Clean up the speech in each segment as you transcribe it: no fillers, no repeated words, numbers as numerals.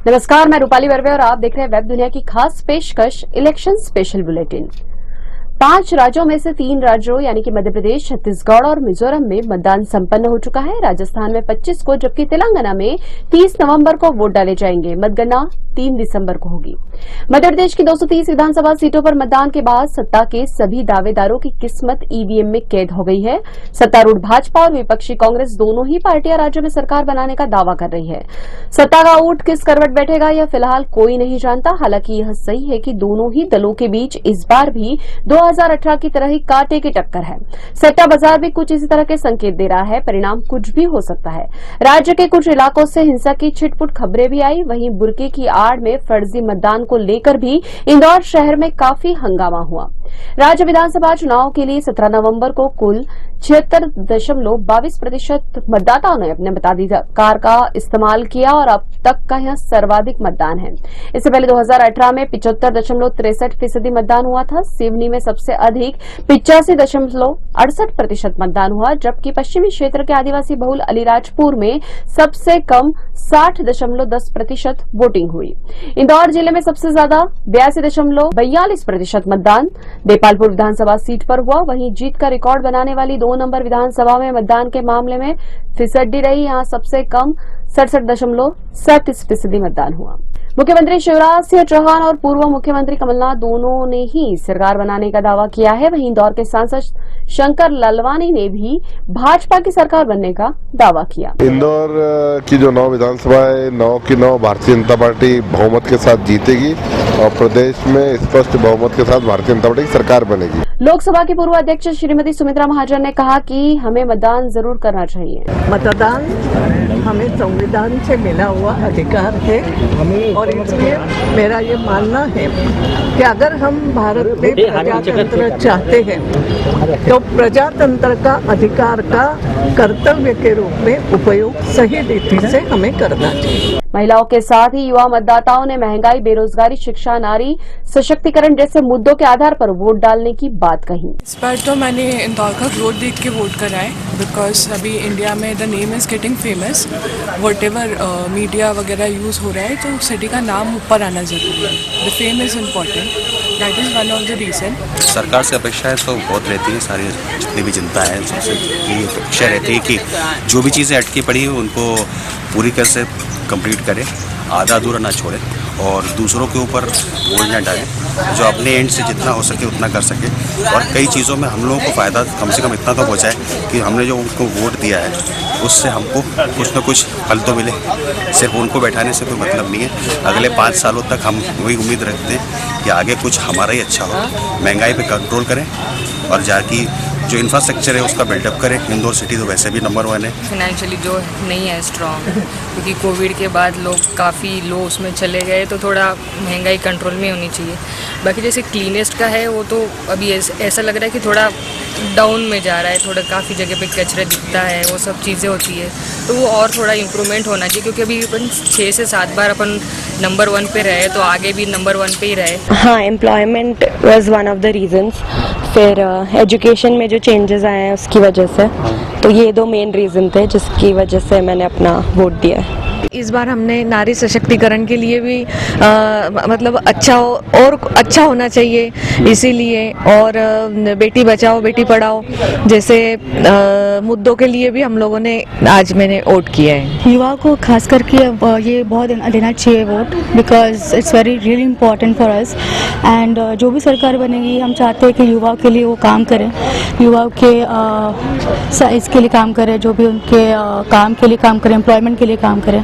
नमस्कार, मैं रूपाली वर्वे और आप देख रहे हैं वेब दुनिया की खास पेशकश इलेक्शन स्पेशल बुलेटिन। 5 राज्यों में से 3 राज्यों यानी कि मध्य प्रदेश, छत्तीसगढ़ और मिजोरम में मतदान संपन्न हो चुका है। राजस्थान में 25 को जबकि तेलंगाना में 30 नवंबर को वोट डाले जाएंगे। मतगणना 3 दिसंबर को होगी। मध्य प्रदेश की 230 विधानसभा सीटों पर मतदान के बाद सत्ता के सभी दावेदारों की किस्मत ईवीएम में कैद हो गई है। सत्तारूढ़ भाजपा और विपक्षी कांग्रेस दोनों ही पार्टियां राज्य में सरकार बनाने का दावा कर रही है। सत्ता का ऊंट किस करवट बैठेगा यह फिलहाल कोई नहीं जानता। हालांकि यह सही है कि दोनों ही दलों के बीच इस बार भी 2018 की तरह ही कांटे की टक्कर है। सट्टा बाजार भी कुछ इसी तरह के संकेत दे रहा है। परिणाम कुछ भी हो सकता है। राज्य के कुछ इलाकों से हिंसा की छिटपुट खबरें भी आई। वहीं बुर्के की आड़ में फर्जी मतदान को लेकर भी इंदौर शहर में काफी हंगामा हुआ। राज्य विधानसभा चुनाव के लिए 17 नवंबर को कुल 76.22% मतदाताओं ने अपने मताधिकार का इस्तेमाल किया और अब तक का यह सर्वाधिक मतदान है। इससे पहले 2018 में 75.63% मतदान हुआ था। सिवनी में सबसे अधिक 85.68% मतदान हुआ, जबकि पश्चिमी क्षेत्र के आदिवासी बहुल अलीराजपुर में सबसे कम 60.10% वोटिंग हुई। इंदौर जिले में सबसे ज्यादा 82.42% मतदान देपालपुर विधानसभा सीट पर हुआ। वहीं जीत का रिकॉर्ड बनाने वाली 2 नंबर विधानसभा में मतदान के मामले में फिसड्डी रही। यहां सबसे कम 67.37% मतदान हुआ। मुख्यमंत्री शिवराज सिंह चौहान और पूर्व मुख्यमंत्री कमलनाथ दोनों ने ही सरकार बनाने का दावा किया है। वहीं इंदौर के सांसद शंकर लालवानी ने भी भाजपा की सरकार बनने का दावा किया। इंदौर की जो 9 विधानसभा है, 9 की 9 भारतीय जनता पार्टी बहुमत के साथ जीतेगी और प्रदेश में स्पष्ट बहुमत के साथ भारतीय जनता पार्टी की सरकार बनेगी। लोकसभा की पूर्व अध्यक्ष श्रीमती सुमित्रा महाजन ने कहा कि हमें मतदान जरूर करना चाहिए। मतदान हमें संविधान से मिला हुआ अधिकार है और इसलिए मेरा ये मानना है कि अगर हम भारत में प्रजातंत्र चाहते हैं तो प्रजातंत्र का अधिकार का कर्तव्य के रूप में उपयोग सही रीति से हमें करना चाहिए। महिलाओं के साथ ही युवा मतदाताओं ने महंगाई, बेरोजगारी, शिक्षा, नारी सशक्तिकरण जैसे मुद्दों के आधार पर वोट डालने की बात कही। इस बार तो मैंने इंदौर का ग्रोथ देख के वोट करा है, बिकॉज अभी इंडिया में the name is getting famous. What ever media वगैरह यूज हो रहा है तो सिटी का नाम ऊपर आना जरूरी है। The fame is important, that is one of the reason. सरकार से अपेक्षाएं तो बहुत रहती है, सारी जितनी भी जनता है सबसे ये अपेक्षा रहती है कि जो भी चीज़ें अटकी पड़ी है उनको पूरी तरह से कंप्लीट करें, आधा अधूरा ना छोड़े और दूसरों के ऊपर बोझ ना डालें, जो अपने एंड से जितना हो सके उतना कर सके और कई चीज़ों में हम लोगों को फ़ायदा कम से कम इतना तो पहुँचाए कि हमने जो उनको वोट दिया है उससे हमको कुछ न कुछ फल तो मिले। सिर्फ उनको बैठाने से कोई मतलब नहीं है। अगले 5 सालों तक हम वही उम्मीद रखते हैं कि आगे कुछ हमारा ही अच्छा हो। महंगाई पे कंट्रोल करें और जाके जो इंफ्रास्ट्रक्चर है उसका बिल्डअप करें। इंदौर सिटी तो वैसे भी नंबर 1 है। फाइनेंशियली जो नहीं है स्ट्रॉन्ग, क्योंकि कोविड के बाद लोग काफ़ी लो उसमें चले गए, तो थोड़ा महंगाई कंट्रोल में होनी चाहिए। बाकी जैसे क्लीनेस्ट का है वो तो अभी ऐसा लग रहा है कि थोड़ा डाउन में जा रहा है, थोड़ा काफ़ी जगह पे कचरा दिखता है, वो सब चीज़ें होती है, तो वो और थोड़ा इम्प्रूवमेंट होना चाहिए, क्योंकि अभी अपन 6 से 7 बार अपन नंबर 1 पे रहे, तो आगे भी नंबर 1 पे ही रहे। हाँ, employment was one of the reasons. फिर एजुकेशन में जो चेंजेस आए हैं उसकी वजह से, तो ये 2 मेन रीज़न थे जिसकी वजह से मैंने अपना वोट दिया है। इस बार हमने नारी सशक्तिकरण के लिए भी मतलब अच्छा और अच्छा होना चाहिए, इसीलिए, और बेटी बचाओ बेटी पढ़ाओ जैसे मुद्दों के लिए भी हम लोगों ने आज मैंने वोट किया है। युवा को खास करके ये बहुत देना चाहिए vote, because it's very really important for us. And जो भी सरकार बनेगी हम चाहते हैं कि युवा के लिए वो काम करें, युवा के इसके लिए काम करें, जो भी उनके काम के लिए काम करें, एम्प्लॉयमेंट के लिए काम करें।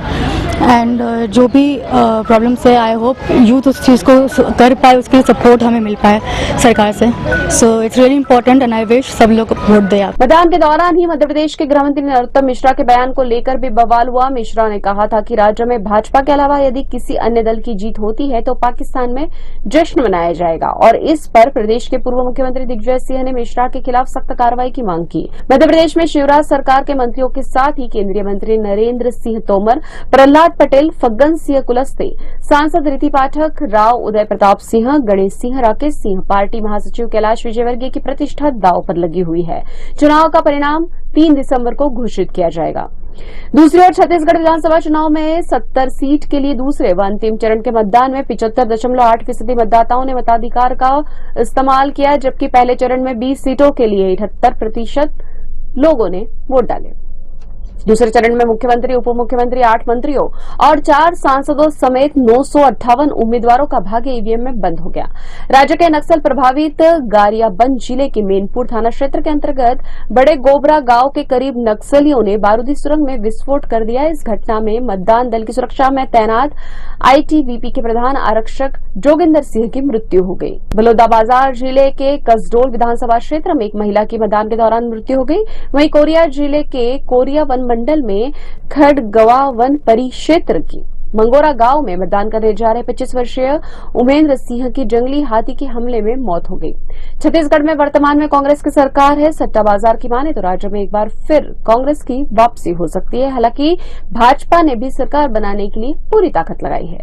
एंड जो भी प्रॉब्लम्स है, आई होप यूथ उस चीज़ को कर पाए, उसके लिए सपोर्ट हमें मिल पाए सरकार से। So it's really important and I wish सब लोग वोट दें। मतदान के दौरान ही मध्य प्रदेश के गृह मंत्री नरोत्तम मिश्रा के बयान को लेकर भी बवाल हुआ। मिश्रा ने कहा था कि राज्य में भाजपा के अलावा यदि किसी अन्य दल की जीत होती है तो पाकिस्तान में जश्न मनाया जाएगा, और इस पर प्रदेश के पूर्व मुख्यमंत्री दिग्विजय सिंह ने मिश्रा के खिलाफ सख्त कार्रवाई की मांग की। मध्य प्रदेश में शिवराज सरकार के मंत्रियों के साथ ही केंद्रीय मंत्री नरेंद्र सिंह तोमर, प्रहलाद पटेल, फग्गन सिंह कुलस्ते, सांसद रीति पाठक, राव उदय प्रताप सिंह, गणेश सिंह, राकेश सिंह, पार्टी महासचिव कैलाश विजयवर्गीय की प्रतिष्ठा दांव पर लगी हुई है। चुनाव का परिणाम 3 दिसंबर को घोषित किया जाएगा। दूसरी ओर छत्तीसगढ़ विधानसभा चुनाव में 70 सीट के लिए दूसरे व अंतिम चरण के मतदान में 75.8% मतदाताओं ने मताधिकार का इस्तेमाल किया, जबकि पहले चरण में 20 सीटों के लिए 78% लोगों ने वोट डाले। दूसरे चरण में मुख्यमंत्री, उप मुख्यमंत्री, 8 मंत्रियों और 4 सांसदों समेत 958 उम्मीदवारों का भाग्य ईवीएम में बंद हो गया। राज्य के नक्सल प्रभावित गरियाबंद जिले के मेनपुर थाना क्षेत्र के अंतर्गत बड़े गोबरा गांव के करीब नक्सलियों ने बारूदी सुरंग में विस्फोट कर दिया। इस घटना में मतदान दल की सुरक्षा में तैनात आईटीबीपी के प्रधान आरक्षक जोगिंदर सिंह की मृत्यु हो गई। बलौदाबाजार जिले के कसडोल विधानसभा क्षेत्र में एक महिला की मतदान के दौरान मृत्यु हो गई। वहीं कोरिया जिले के कोरिया वन मंडल में खड़गवा वन परिक्षेत्र की मंगोरा गांव में मतदान करने जा रहे 25 वर्षीय उमेंद्र सिंह की जंगली हाथी के हमले में मौत हो गई। छत्तीसगढ़ में वर्तमान में कांग्रेस की सरकार है। सट्टा बाजार की माने तो राज्य में एक बार फिर कांग्रेस की वापसी हो सकती है। हालांकि भाजपा ने भी सरकार बनाने के लिए पूरी ताकत लगाई है।